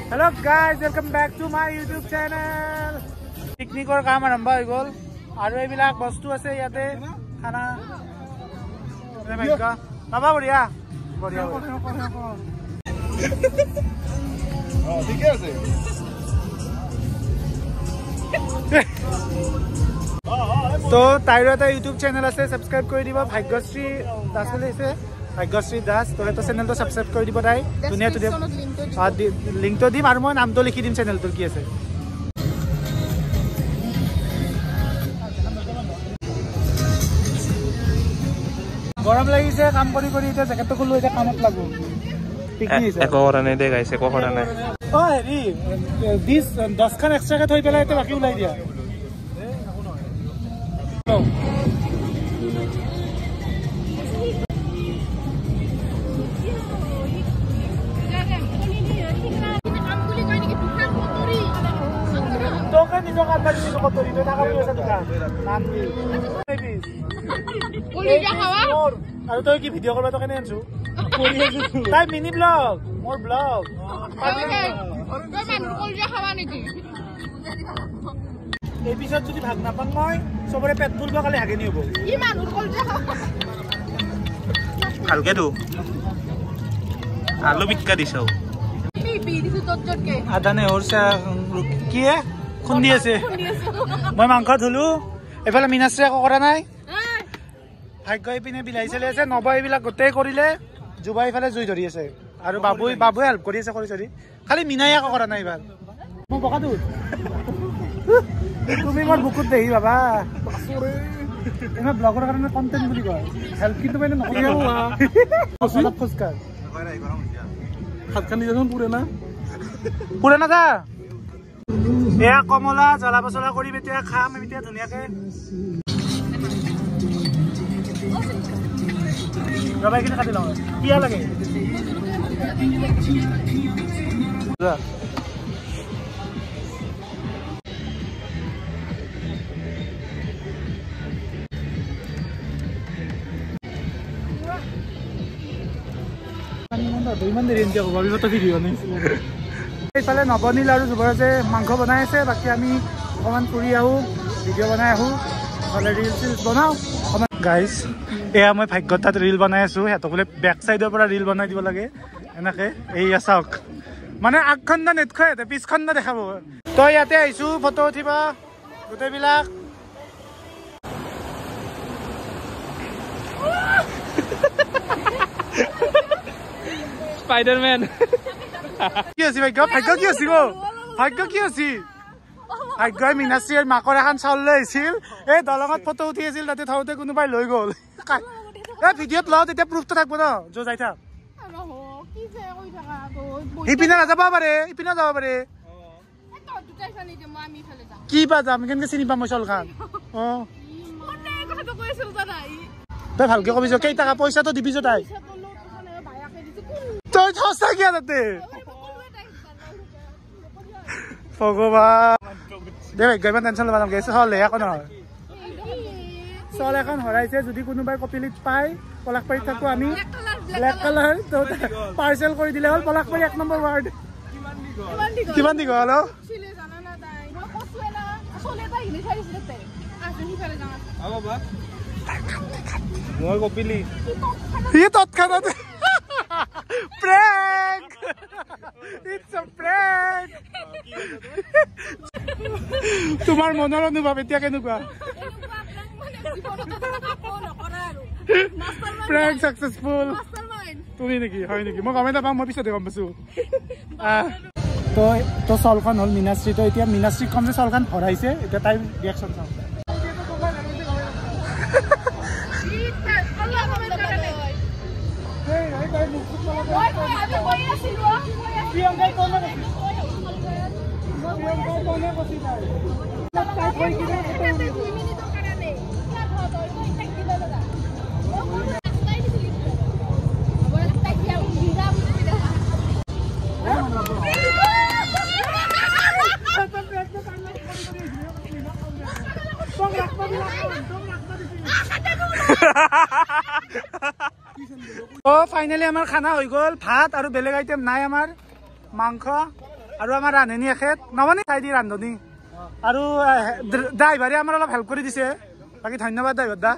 Hello guys, welcome back to my YouTube channel. Picnic or काम आरंभ हो गल आरो एबिलाक बस्तु আছে ইয়াতে খানা रे भाइका बाबा बढिया बढिया ঠিকই আছে তো তাইৰো এটা YouTube চেনেল আছে সাবস্ক্ৰাইব কৰি দিব ভাগ্যশ্ৰী দাস লৈছে ভাগ্যশ্ৰী দাস তো এটা চেনেলটো সাবস্ক্ৰাইব কৰি দিব তাই দুনিয়া টুডে লিংকটো দিম আৰু মই নামটো লিখি দিম চেনেলটোৰ কি আছে গৰম লাগিছে কাম কৰি কৰি এটা জ্যাকেটটো খুলো এটা কামত লাগো পিকনিক একো কৰা নাই দে গাইছে একো কৰা নাই ও হেৰি 10 খান এক্সট্ৰাকে থৈ পেলাই এটা বাকি উলাই দিয়া তোকে নিজৰ কাম কৰি দিব কতৰি তই টাকা পয়সা দিবা নাম দি কলিজা খাৱা আৰু তই কি ভিডিঅ' কৰিব তো কেনে আনছো তাই মিনি ব্লগ মোৰ ব্লগ তই মানুহ কলিজা খাৱা নেকি এই পিছত যদি ভাগ নাপাং মই সবৰে পেট ফুলব কালে হাগে নি হ'ব ই মানুহ কলিজা খাৱা ভালকে দু আলু বিক্কা দিছো বি দিছো ততকে আদানে হৰসা কি হে খুন্দি আছে মই মাংস ধুলু এফালে মিনাশ্ৰী একো কৰা নাই ভাগ্য পিনে বিলাহী চলি আছে নব এইবিলাক গোটেই কৰিলে জুবাই ফালে জুই ধৰি আছে আৰু বাবুই হেল্প কৰি আছে কৰি খালি মিনাই একো কৰা নাই ভাল মই বকা দু তুমি মোৰ বুকুত দেহি বাবা এনে ব্লগৰ কাৰণে কন্টেন্ট বুলি কয় হেল্প কিন্তু মানে নকৰিও অলপ খোজকাঢ় হাতখানি যখন পুৰে না যা এয়া কমলা জ্বলা পচলা কৰি এতিয়া খাম এতিয়া ধুনীয়াকে ৰবাই কিনে কাটি লওঁ কিয়া লাগে ইমান দেৰি এনেকৈ হ'ব বিপদ ভিডিঅ' নিছিলোঁ এইফালে নৱনীল আৰু যুৱৰাজে মাংস বনাই আছে বাকী আমি অকণমান ফুৰি আহোঁ ভিডিঅ' বনাই আহোঁ নহ'লে ৰিল চিলছ বনাওঁ অকণমান গাইজ এয়া মই ভাগ্যত তাত ৰিল বনাই আছোঁ সিহঁতক বোলে বেক চাইডৰ পৰা ৰিল বনাই দিব লাগে এনেকৈ এইয়া চাওক মানে আগখণ্ড নেটখোৱা সিহঁতে পিছখণ্ড দেখাব তই ইয়াতে আহিছোঁ ফটো উঠিবা গোটেইবিলাক স্পাইডাৰম্যান কি আছে ভাগ্য কি আছে গো ভাগ্য কি আছে ভাগ্যই মিনাশ্ৰীৰ মাকৰ এখন চাউল লৈ আহিছিল এই দলঙত ফটো উঠি আছিল তাতে থাকোঁতে কোনোবাই লৈ গ'ল এই ভিডিঅ'ত লওঁ তেতিয়া প্ৰুফটো থাকিব ন য'ত যাই থাক ইপিনে নাযাব পাৰে ইপিনে যাব পাৰে কি বা যাম কেনেকৈ চিনি পাম মই চাউলখন অঁ তই ভালকে কবিছ কেইটকা পইচাটো দিবিছ তাই তই সঁচা কিয় তাতে ভগৱান দে ভাগ্য ইমান টেনশ্যন ল'ব নালাগে চলে একো নহয় চল এখন হৰাইছে যদি কোনোবাই কপিলিত পায় পলাশবাৰীত থাকোঁ আমি ব্লেক কালাৰ পাৰ্চেল কৰি দিলে হ'ল পলাশবাৰী 1 নম্বৰ ৱাৰ্ড কিমান দীঘল মই কপিলি সি তৎক্ষণাত prank it's a prank তোমাৰ মনৰ অনুভৱ এতিয়া কেনেকুৱা prank successful তুমি নেকি হয় নেকি মই গমে নাপাম মই পিছতে গম পাইছোঁ তো চলখন হ'ল মিনাশ্ৰী তো এতিয়া মিনাশ্ৰীক কম যে চলখন হৰাইছে এতিয়া তাইৰ ৰিয়েকশ্যন চাওঁ ফাইনালি আমাৰ খানা হৈ গ'ল ভাত আৰু বেলেগ আইটেম নাই আমাৰ মাংস আৰু আমাৰ ৰান্ধনী এখেত নবনি চাই দি ৰান্ধনী আৰু ড্ৰাইভাৰে আমাৰ অলপ হেল্প কৰি দিছে বাকী ধন্যবাদ ড্ৰাইভাৰ দা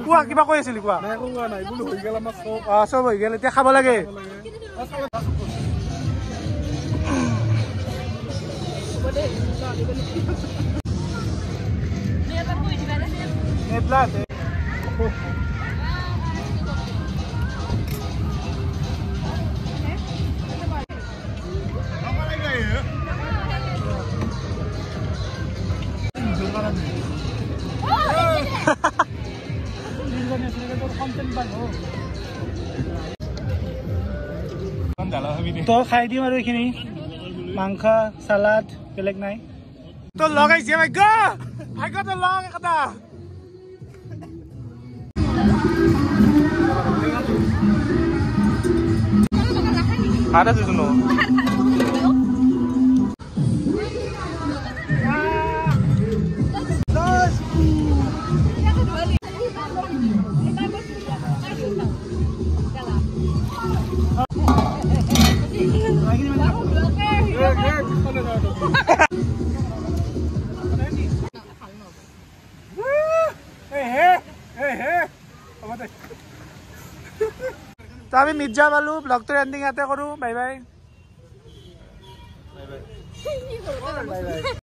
কোৱা কিবা কৈ আছিলি কোৱা চব হৈ গ'ল এতিয়া খাব লাগে তো খাই দিম আৰু এইখিনি মাংস চালাড বেলেগ নাই তো লগাইছে ভাগ্য ভাগ্য তো লগ এটা ada sih sono তো আমি মিৰ্জা পালো ব্লগটো এণ্ডিং ইয়াতে কৰো বাই বাই